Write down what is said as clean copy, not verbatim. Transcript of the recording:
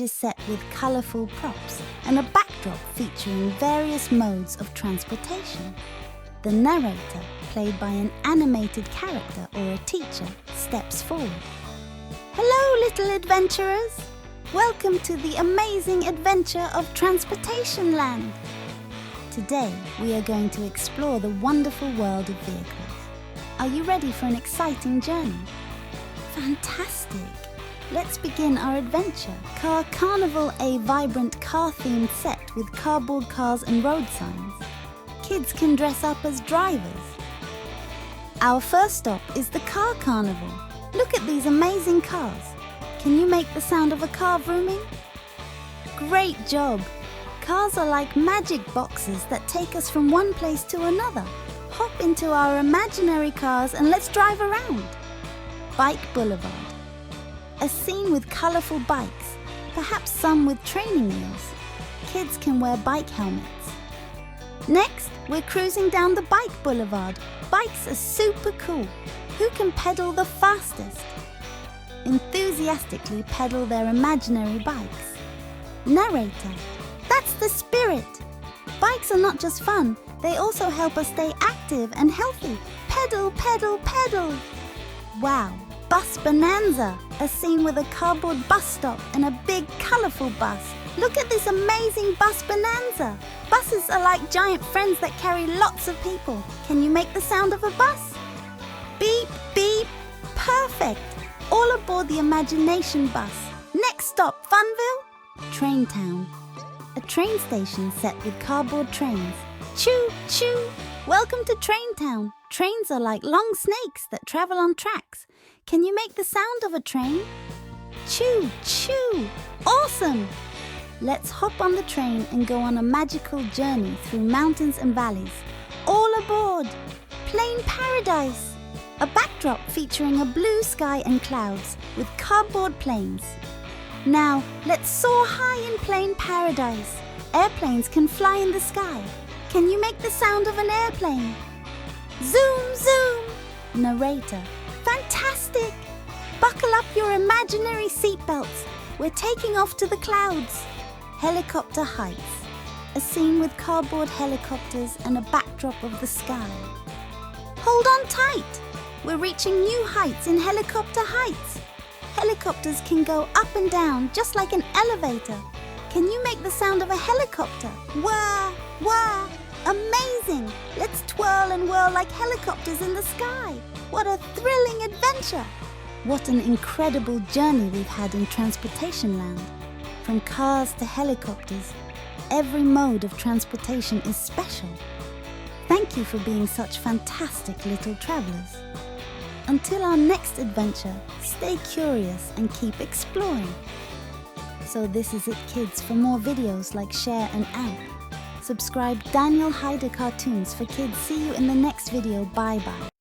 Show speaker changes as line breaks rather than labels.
is set with colourful props and a backdrop featuring various modes of transportation. The narrator, played by an animated character or a teacher, steps forward. Hello, little adventurers! Welcome to the amazing adventure of Transportation Land! Today, we are going to explore the wonderful world of vehicles. Are you ready for an exciting journey? Fantastic! Let's begin our adventure. Carnival, a vibrant car-themed set with cardboard cars and road signs. Kids can dress up as drivers. Our first stop is the Car Carnival. Look at these amazing cars. Can you make the sound of a car vrooming? Great job! Cars are like magic boxes that take us from one place to another. Hop into our imaginary cars and let's drive around. Bike Boulevard. A scene with colourful bikes, perhaps some with training wheels. Kids can wear bike helmets. Next, we're cruising down the Bike Boulevard. Bikes are super cool. Who can pedal the fastest? Enthusiastically pedal their imaginary bikes. Narrator. That's the spirit! Bikes are not just fun, they also help us stay active and healthy. Pedal, pedal, pedal! Wow! Bus Bonanza! A scene with a cardboard bus stop and a big colourful bus. Look at this amazing Bus Bonanza! Buses are like giant friends that carry lots of people. Can you make the sound of a bus? Beep, beep! Perfect! All aboard the Imagination Bus. Next stop, Funville? Train Town. A train station set with cardboard trains. Choo, choo! Welcome to Train Town. Trains are like long snakes that travel on tracks. Can you make the sound of a train? Choo, choo! Awesome! Let's hop on the train and go on a magical journey through mountains and valleys. All aboard! Plane Paradise! A backdrop featuring a blue sky and clouds with cardboard planes. Now, let's soar high in Plane Paradise. Airplanes can fly in the sky. Can you make the sound of an airplane? Zoom, zoom! Narrator. Fantastic! Buckle up your imaginary seatbelts. We're taking off to the clouds. Helicopter Heights. A scene with cardboard helicopters and a backdrop of the sky. Hold on tight! We're reaching new heights in Helicopter Heights. Helicopters can go up and down just like an elevator. Can you make the sound of a helicopter? Wah, wah! Amazing! Let's twirl and whirl like helicopters in the sky. What a thrilling adventure! What an incredible journey we've had in Transportation Land. From cars to helicopters, every mode of transportation is special. Thank you for being such fantastic little travelers. Until our next adventure, stay curious and keep exploring. So this is it, kids. For more videos, like, share and amp. Subscribe Danyal Haider Cartoons for Kids. See you in the next video. Bye bye.